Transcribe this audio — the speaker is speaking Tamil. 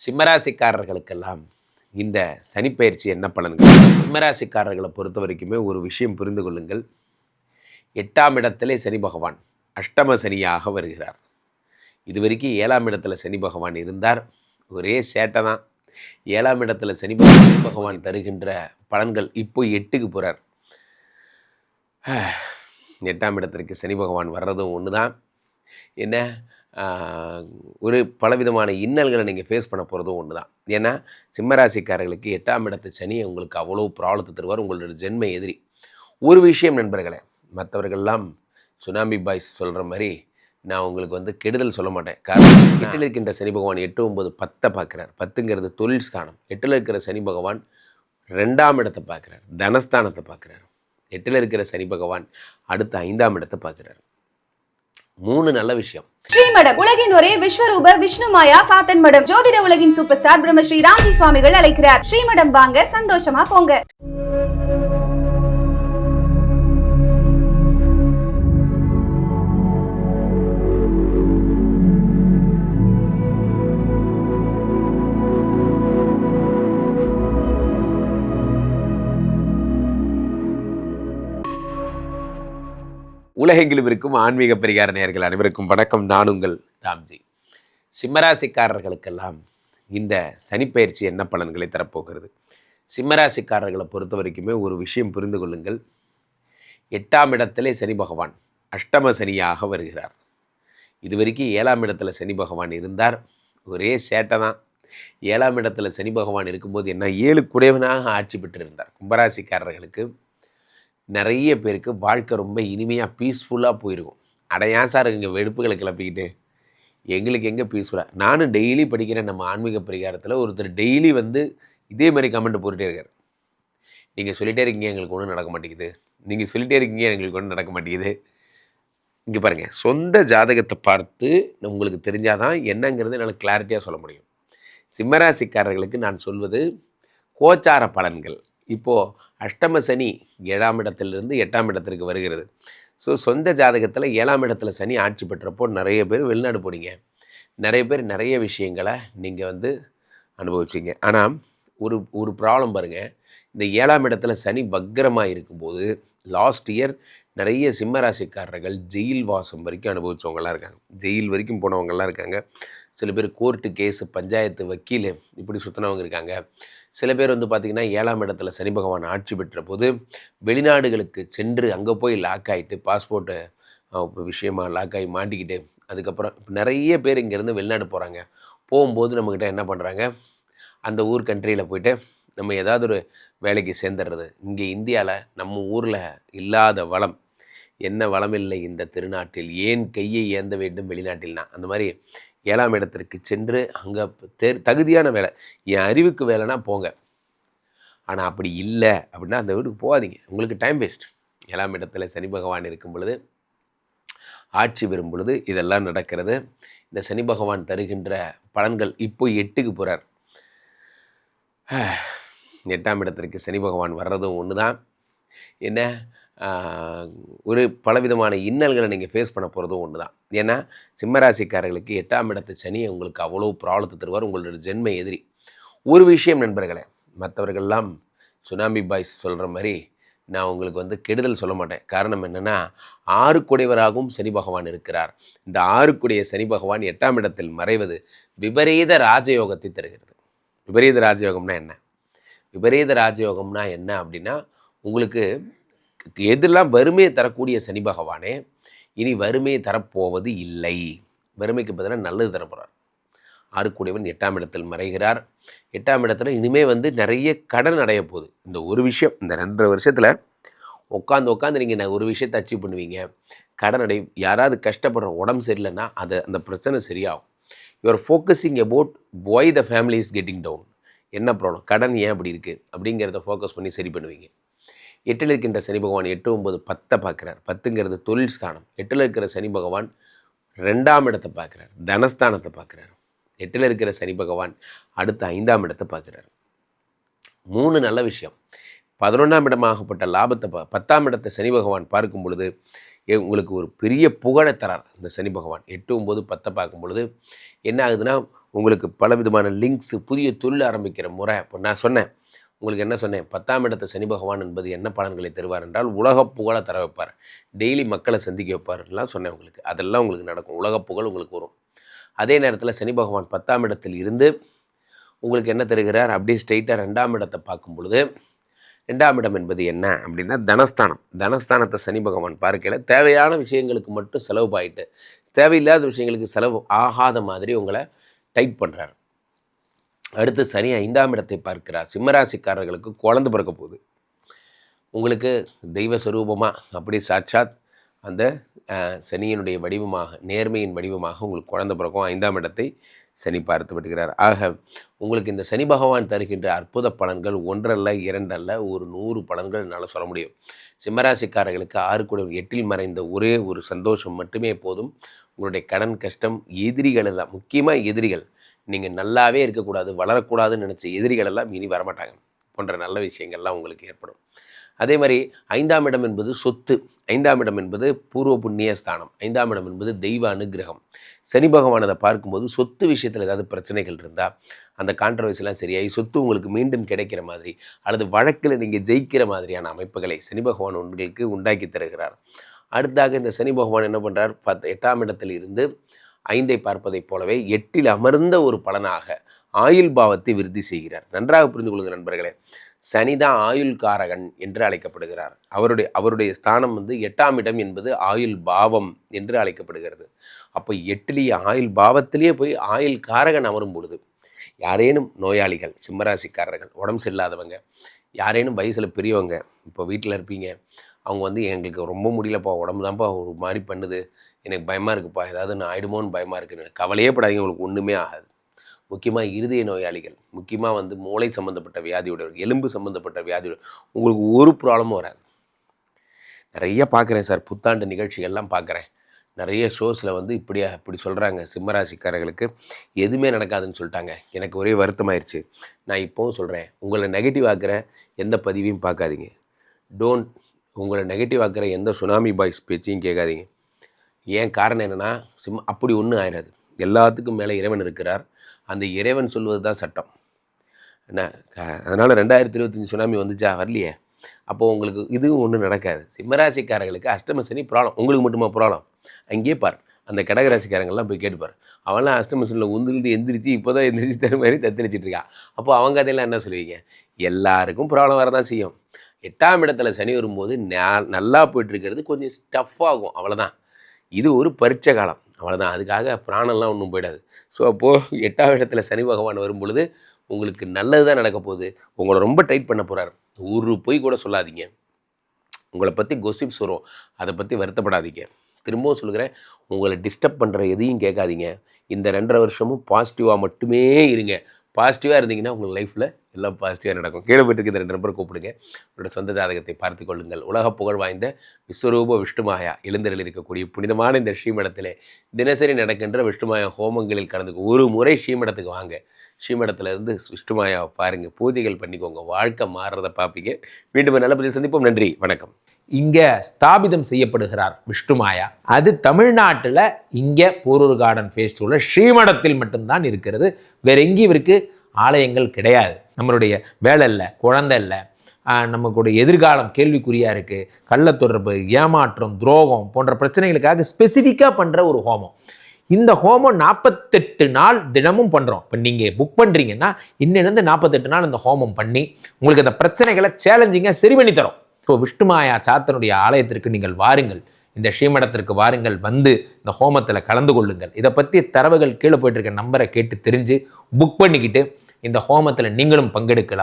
சிம்மராசிக்காரர்களுக்கெல்லாம் இந்த சனிப்பெயர்ச்சி என்ன பலன்கள்? சிம்மராசிக்காரர்களை பொறுத்த வரைக்குமே ஒரு விஷயம் புரிந்து கொள்ளுங்கள். 8ஆம் இடத்திலே சனி பகவான் அஷ்டம சனியாக வருகிறார். இதுவரைக்கும் 7ஆம் இடத்துல சனி பகவான் இருந்தார். ஒரே சேட்டை தான். 7ஆம் இடத்துல சனி பகவான் தருகின்ற பலன்கள் இப்போ 8க்கு போகிறார். 8ஆம் இடத்திற்கு சனி பகவான் வர்றதும் ஒன்று தான். என்ன ஒரு பலவிதமான இன்னல்களை நீங்கள் ஃபேஸ் பண்ண போகிறதும் ஒன்று தான். ஏன்னா சிம்மராசிக்காரர்களுக்கு 8ஆம் இடத்து சனி உங்களுக்கு அவ்வளோ ப்ராப்ளத்தை தருவார். உங்களோட ஜென்ம எதிரி. ஒரு விஷயம் நண்பர்களே, மற்றவர்கள்லாம் சுனாமி பாய்ஸ் சொல்கிற மாதிரி நான் உங்களுக்கு கெடுதல் சொல்ல மாட்டேன். காரணம் 8ல் இருக்கின்ற சனி பகவான் 8, 9, 10 பார்க்குறார். 10ங்கிறது தொழில் ஸ்தானம். 8ல் இருக்கிற சனி பகவான் 2ஆம் இடத்தை பார்க்குறார். தனஸ்தானத்தை பார்க்குறார். 8ல் இருக்கிற சனி பகவான் அடுத்த 5ஆம் இடத்தை பார்க்குறார். 3 நல்ல விஷயம். ஸ்ரீமடம் உலகின் ஒரே விஸ்வரூப விஷ்ணுமாயா சாத்தன் மடம். ஜோதிட உலகின் சூப்பர் ஸ்டார் பிரம்மஸ்ரீ ராம்ஜி சுவாமிகள் அழைக்கிறார். ஸ்ரீமடம் வாங்க, சந்தோஷமா போங்க. உலகெங்கிலும் இருக்கும் ஆன்மீக பரிகார நேயர்கள் அனைவருக்கும் வணக்கம். நான் உங்கள் ராம்ஜி. சிம்மராசிக்காரர்களுக்கெல்லாம் இந்த சனிப்பெயர்ச்சி என்ன பலன்களை தரப்போகிறது? சிம்மராசிக்காரர்களை பொறுத்த வரைக்குமே ஒரு விஷயம் புரிந்து கொள்ளுங்கள். 8ஆம் இடத்திலே சனி பகவான் அஷ்டம சனியாக வருகிறார். இதுவரைக்கும் 7ஆம் இடத்துல சனி பகவான் இருந்தார். ஒரே சேட்டை தான். 7ஆம் இடத்துல சனி பகவான் இருக்கும்போது என்ன 7 குடையவனாக ஆட்சி பெற்றிருந்தார். கும்பராசிக்காரர்களுக்கு நிறைய பேருக்கு வாழ்க்கை ரொம்ப இனிமையாக பீஸ்ஃபுல்லாக போயிருக்கும். ஏன் சார் இங்கே வெடுப்புகளை கிளப்பிக்கிட்டு எங்களுக்கு எங்கே பீஸ்ஃபுல்லாக? நானும் டெய்லி படிக்கிறேன். நம்ம ஆன்மீக பரிகாரத்தில் ஒருத்தர் டெய்லி இதே மாதிரி கமெண்ட் போட்டுகிட்டே இருக்கார். நீங்கள் சொல்லிகிட்டே இருக்கீங்க, எங்களுக்கு ஒன்றும் நடக்க மாட்டேங்குது. நீங்கள் சொல்லிகிட்டே இருக்கீங்க, எங்களுக்கு ஒன்றும் நடக்க மாட்டேங்குது. இங்கே பாருங்கள், சொந்த ஜாதகத்தை பார்த்து உங்களுக்கு தெரிஞ்சால் தான் என்னங்கிறது என்னால் கிளாரிட்டியாக சொல்ல முடியும். சிம்மராசிக்காரர்களுக்கு நான் சொல்வது கோச்சார பலன்கள். இப்போது அஷ்டம சனி 7ஆம் இடத்திலிருந்து 8ஆம் இடத்திற்கு வருகிறது. ஸோ சொந்த ஜாதகத்தில் 7ஆம் இடத்துல சனி ஆட்சி பெற்றப்போ நிறைய பேர் வெளிநாடு போனீங்க. நிறைய பேர் நிறைய விஷயங்களை நீங்கள் அனுபவிச்சிங்க. ஆனால் ஒரு ப்ராப்ளம் பாருங்கள். இந்த 7ஆம் இடத்துல சனி வக்ரமாக இருக்கும்போது லாஸ்ட் இயர் நிறைய சிம்மராசிக்காரர்கள் ஜெயில் வாசம் வரைக்கும் அனுபவித்தவங்களாம் இருக்காங்க. ஜெயில் வரைக்கும் போனவங்களாம் இருக்காங்க. சில பேர் கோர்ட்டு கேஸு பஞ்சாயத்து வக்கீல் இப்படி சுற்றினவங்க இருக்காங்க. சில பேர் பார்த்திங்கன்னா 7ஆம் இடத்துல சனி பகவான் ஆட்சி பெற்ற போது வெளிநாடுகளுக்கு சென்று அங்கே போய் லாக் ஆகிட்டு பாஸ்போர்ட்டு விஷயமாக லாக் ஆகி மாட்டிக்கிட்டு அதுக்கப்புறம் நிறைய பேர் இங்கேருந்து வெளிநாடு போகிறாங்க. போகும்போது நம்மக்கிட்ட என்ன பண்ணுறாங்க, அந்த ஊர் கண்ட்ரியில் போய்ட்டு நம்ம ஏதாவது ஒரு வேலைக்கு சேர்ந்துடுறது. இங்கே இந்தியாவில் நம்ம ஊரில் இல்லாத வளம் என்ன வளம் இல்லை இந்த திருநாட்டில், ஏன் கையை ஏந்த வேண்டும் வெளிநாட்டில்னா, அந்த மாதிரி 7ஆம் இடத்திற்கு சென்று அங்கே தகுதியான வேலை, என் அறிவுக்கு வேலைனா போங்க. ஆனால் அப்படி இல்லை அப்படின்னா அந்த வீட்டுக்கு போகாதீங்க. உங்களுக்கு டைம் வேஸ்ட். 7ஆம் இடத்துல சனி பகவான் இருக்கும் பொழுது, ஆட்சி வரும் பொழுது இதெல்லாம் நடக்கிறது. இந்த சனி பகவான் தருகின்ற பலன்கள் இப்போ 8க்கு போகிறார். 8ஆம் இடத்திற்கு சனி பகவான் வர்றதும் ஒன்று தான். என்ன ஒரு பலவிதமான இன்னல்களை நீங்கள் ஃபேஸ் பண்ண போகிறதும் ஒன்று தான். ஏன்னா சிம்மராசிக்காரர்களுக்கு 8ஆம் இடத்து சனி உங்களுக்கு அவ்வளோ ப்ராப்ளத்தை தருவார். உங்களோட ஜென்ம எதிரி. ஒரு விஷயம் நண்பர்களே, மற்றவர்கள்லாம் சுனாமி பாய்ஸ் சொல்கிற மாதிரி நான் உங்களுக்கு கெடுதல் சொல்ல மாட்டேன். காரணம் என்னென்னா 6 குடையவராகவும் சனி பகவான் இருக்கிறார். இந்த 6 குடைய சனி பகவான் 8ஆம் இடத்தில் மறைவது விபரீத ராஜயோகத்தை தருகிறது. விபரீத ராஜயோகம்னா என்ன? விபரீத ராஜயோகம்னா என்ன அப்படின்னா, உங்களுக்கு எதெல்லாம் வறுமையை தரக்கூடிய சனி பகவானே இனி வறுமையை தரப்போவது இல்லை. வறுமைக்கு பதிலாக நல்லது தரப்போகிறார். 6 கூடியவன் 8ஆம் இடத்தில் மறைகிறார். 8ஆம் இடத்துல இனிமேல் நிறைய கடன் அடைய போகுது. இந்த ஒரு விஷயம், இந்த 2.5 வருஷத்தில் உட்காந்து நீங்கள் ஒரு விஷயத்தை அச்சீவ் பண்ணுவீங்க. கடன் அடை, யாராவது கஷ்டப்படுற உடம்பு சரியில்லைன்னா அந்த பிரச்சனை சரியாகும். You're focusing about why the family is getting down. என்ன ப்ராப்ளம், கடன் ஏன் அப்படி இருக்குது அப்படிங்கிறத ஃபோக்கஸ் பண்ணி சரி பண்ணுவீங்க. 8ல் இருக்கின்ற சனி பகவான் 8, 9, 10 பார்க்குறார். 10ங்கிறது தொழில் ஸ்தானம். 8ல் இருக்கிற சனி பகவான் 2ஆம் இடத்தை பார்க்குறார். தனஸ்தானத்தை பார்க்குறார். 8ல் இருக்கிற சனி பகவான் அடுத்த 5ஆம் இடத்தை பார்க்குறார். 3 நல்ல விஷயம். 11ஆம் இடமாகப்பட்ட லாபத்தை 10ஆம் இடத்தை சனி பகவான் பார்க்கும் பொழுது உங்களுக்கு ஒரு பெரிய புகழை தரார். இந்த சனி பகவான் 8, 9, 10 பார்க்கும் பொழுது என்ன ஆகுதுன்னா, உங்களுக்கு பலவிதமான லிங்க்ஸு, புதிய தொழில் ஆரம்பிக்கிற முறை. இப்போ நான் சொன்னேன், உங்களுக்கு என்ன சொன்னேன், 10ஆம் இடத்து சனி பகவான் என்பது என்ன பலன்களை தருவார் என்றால் உலக புகழ தர வைப்பார், டெய்லி மக்களை சந்திக்க வைப்பார்லாம் சொன்னேன் உங்களுக்கு. அதெல்லாம் உங்களுக்கு நடக்கும், உலக புகழ் உங்களுக்கு வரும். அதே நேரத்தில் சனி பகவான் 10ஆம் இடத்தில் இருந்து உங்களுக்கு என்ன தருகிறார், அப்படியே ஸ்ட்ரெயிட்டாக 2ஆம் இடத்தை பார்க்கும் பொழுது, 2ஆம் இடம் என்பது என்ன அப்படின்னா தனஸ்தானம். தனஸ்தானத்தை சனி பகவான் பார்க்கல, தேவையான விஷயங்களுக்கு மட்டும் செலவு பாயிட்டு, தேவையில்லாத விஷயங்களுக்கு செலவு ஆகாத மாதிரி உங்களை டைட் பண்ணுறார். அடுத்து சனி 5ஆம் இடத்தை பார்க்கிறார். சிம்மராசிக்காரர்களுக்கு குழந்தை பிறக்க போகுது. உங்களுக்கு தெய்வ ஸ்வரூபமாக அப்படி சாட்சாத் அந்த சனியினுடைய வடிவமாக, நேர்மையின் வடிவமாக உங்களுக்கு குழந்தை பிறக்கும். 5ஆம் இடத்தை சனி பார்த்து விடுகிறார். ஆக உங்களுக்கு இந்த சனி பகவான் தருகின்ற அற்புத பலன்கள் 1 அல்ல 2 அல்ல, ஒரு 100 பலன்கள் என்னால் சொல்ல முடியும். சிம்மராசிக்காரர்களுக்கு 6 கூட 8இல் மறைந்த ஒரே ஒரு சந்தோஷம் மட்டுமே போதும். உங்களுடைய கடன் கஷ்டம், எதிரிகள் எல்லாம், முக்கியமாக எதிரிகள், நீங்கள் நல்லாவே இருக்கக்கூடாது, வளரக்கூடாதுன்னு நினச்ச எதிரிகள் எல்லாம் இனி வரமாட்டாங்க போன்ற நல்ல விஷயங்கள்லாம் உங்களுக்கு ஏற்படும். அதே மாதிரி 5ஆம் இடம் என்பது சொத்து, 5ஆம் இடம் என்பது பூர்வ புண்ணிய ஸ்தானம், 5ஆம் இடம் என்பது தெய்வ அனுகிரகம். சனி பகவான் அதை பார்க்கும்போது சொத்து விஷயத்தில் ஏதாவது பிரச்சனைகள் இருந்தால் அந்த கான்ட்ரவர்சிலாம் சரியாகி சொத்து உங்களுக்கு மீண்டும் கிடைக்கிற மாதிரி அல்லது வழக்கில் நீங்கள் ஜெயிக்கிற மாதிரியான அமைப்புகளை சனி பகவான் உங்களுக்கு உண்டாக்கி தருகிறார். அடுத்தாக இந்த சனி பகவான் என்ன பண்ணுறார், 8ஆம் இடத்தில் இருந்து 5ஐ பார்ப்பதைப் போலவே 8இல் அமர்ந்த ஒரு பலனாக ஆயுள் பாவத்தை விருத்தி செய்கிறார். நன்றாக புரிந்து கொள்ளுங்கள் நண்பர்களே, சனிதான் ஆயுள் காரகன் என்று அழைக்கப்படுகிறார். அவருடைய ஸ்தானம் 8ஆம் இடம் என்பது ஆயுள் பாவம் என்று அழைக்கப்படுகிறது. அப்போ 8லேயே ஆயுள் பாவத்திலேயே போய் ஆயுள் காரகன் அமரும் பொழுது யாரேனும் நோயாளிகள், சிம்மராசிக்காரர்கள், உடம்பு சரியில்லாதவங்க, யாரேனும் வயசில் பெரியவங்க, இப்போ வீட்டில் இருப்பீங்க, அவங்க எங்களுக்கு ரொம்ப முடியலப்பா, உடம்பு தான்ப்பா ஒரு மாதிரி பண்ணுது, எனக்கு பயமாக இருக்குப்பா, ஏதாவது நான் ஆயிடுமோன்னு பயமாக இருக்குன்னு கவலையே படாதீங்க, உங்களுக்கு ஒன்றுமே ஆகாது. முக்கியமாக இருதய நோயாளிகள், முக்கியமாக மூளை சம்மந்தப்பட்ட வியாதியுடையவர்கள், எலும்பு சம்மந்தப்பட்ட வியாதியுடைய உங்களுக்கு ஒரு ப்ராப்ளமும் வராது. நிறைய பார்க்குறேன் சார், புத்தாண்டு நிகழ்ச்சிகள்லாம் பார்க்குறேன், நிறைய ஷோஸில் இப்படி சொல்கிறாங்க, சிம்மராசிக்காரர்களுக்கு எதுவுமே நடக்காதுன்னு சொல்லிட்டாங்க. எனக்கு ஒரே வருத்தமாயிருச்சு. நான் இப்போவும் சொல்கிறேன், உங்களை நெகட்டிவ் ஆக்குற எந்த பதிவையும் பார்க்காதீங்க. உங்களை நெகட்டிவ் ஆக்குற எந்த சுனாமி பாய்ஸ் பேச்சையும் கேட்காதீங்க. ஏன் காரணம் என்னென்னா, அப்படி ஒன்றும் ஆயிடாது. எல்லாத்துக்கும் மேலே இறைவன் இருக்கிறார். அந்த இறைவன் சொல்வது தான் சட்டம். என்ன அதனால் 2025 சுனாமி வந்துச்சா, வரலையே, அப்போது உங்களுக்கு இதுவும் ஒன்றும் நடக்காது. சிம்மராசிக்காரர்களுக்கு அஷ்டம சனி ப்ராப்ளம். உங்களுக்கு மட்டுமா ப்ராப்ளம்? அங்கேயே பார், அந்த கடகராசிக்காரங்கள்லாம் போய் கேட்டுப்பார். அவன்லாம் அஷ்டம சனியில் உந்துருந்து எந்திரிச்சு இப்போ தான் எந்திரிச்சு தர மாதிரி தத்தளிச்சிட்டு இருக்கான். அப்போது அவங்க அதெல்லாம் என்ன சொல்லுவீங்க? எல்லாருக்கும் ப்ராப்ளம் வரதான் செய்யும். 8ஆம் இடத்துல சனி வரும்போது நல்லா போய்ட்டுருக்கிறது கொஞ்சம் ஸ்டஃப் ஆகும், அவ்வளோதான். இது ஒரு பரீட்சை காலம், அவ்வளோதான். அதுக்காக பிராணம்லாம் ஒன்றும் போயிடாது. ஸோ அப்போது 8ஆம் இடத்துல சனி பகவான் வரும் பொழுது உங்களுக்கு நல்லது தான் நடக்க போகுது. உங்களை ரொம்ப டைட் பண்ண போகிறார். ஒரு பொய் கூட சொல்லாதீங்க. உங்களை பற்றி கொசிப்ஸ் வரும், அதை பற்றி வருத்தப்படாதீங்க. திரும்பவும் சொல்கிறேன், உங்களை டிஸ்டர்ப் பண்ணுற எதையும் கேட்காதீங்க. இந்த 2.5 வருஷமும் பாசிட்டிவாக மட்டுமே இருங்க. பாசிட்டிவாக இருந்தீங்கன்னா உங்கள் லைஃப்பில் எல்லாம் பாசிட்டிவாக நடக்கும். கீழே போய்ட்டு இந்த 2 நம்பரை கூப்பிடுங்க. உங்களோட சொந்த ஜாதகத்தை பார்த்து கொள்ளுங்கள். உலக புகழ் வாய்ந்த விஸ்வரூப விஷ்ணுமாயா எழுந்தரில் இருக்கக்கூடிய புனிதமான இந்த ஸ்ரீமடத்திலே தினசரி நடக்கின்ற விஷ்ணுமாயா ஹோமங்களில் கலந்து ஒரு முறை ஸ்ரீமடத்துக்கு வாங்க. ஸ்ரீமடத்திலிருந்து விஷ்ணுமாயாவை பாருங்கள், பூஜைகள் பண்ணிக்கோங்க, வாழ்க்கை மாறுறதை பார்ப்பீங்க. மீண்டும் நல்ல பதில் சந்திப்போம். நன்றி, வணக்கம். இங்கே ஸ்தாபிதம் செய்யப்படுகிறார் விஷ்ணுமாயா. அது தமிழ்நாட்டில் இங்கே போரூர் கார்டன் ஃபேஸ்டிவலில் ஸ்ரீமடத்தில் மட்டும்தான் இருக்கிறது. வேற எங்கேயும் இவருக்கு ஆலயங்கள் கிடையாது. நம்மளுடைய வேலை இல்லை, குழந்தை இல்லை, நமக்குடைய எதிர்காலம் கேள்விக்குறியாக இருக்குது, கள்ளத்தொடர்பு, ஏமாற்றம், துரோகம் போன்ற பிரச்சனைகளுக்காக ஸ்பெசிஃபிக்காக பண்ணுற ஒரு ஹோமம். இந்த ஹோமம் 48 நாள் தினமும் பண்ணுறோம். இப்போ நீங்கள் புக் பண்ணுறீங்கன்னா இன்னிலேருந்து 48 நாள் இந்த ஹோமம் பண்ணி உங்களுக்கு அந்த பிரச்சனைகளை சேலஞ்சிங்காக சரி பண்ணி தரோம். ஸோ விஷ்ணுமாயா சாத்தனுடைய ஆலயத்திற்கு நீங்கள் வாருங்கள், இந்த ஸ்ரீமடத்திற்கு வாருங்கள், வந்து இந்த ஹோமத்தில் கலந்து கொள்ளுங்கள். இதை பற்றி தரவுகள் கீழே போயிட்டு இருக்க நம்பரை கேட்டு தெரிஞ்சு புக் பண்ணிக்கிட்டு இந்த ஹோமத்தில் நீங்களும் பங்கெடுக்கலாம்.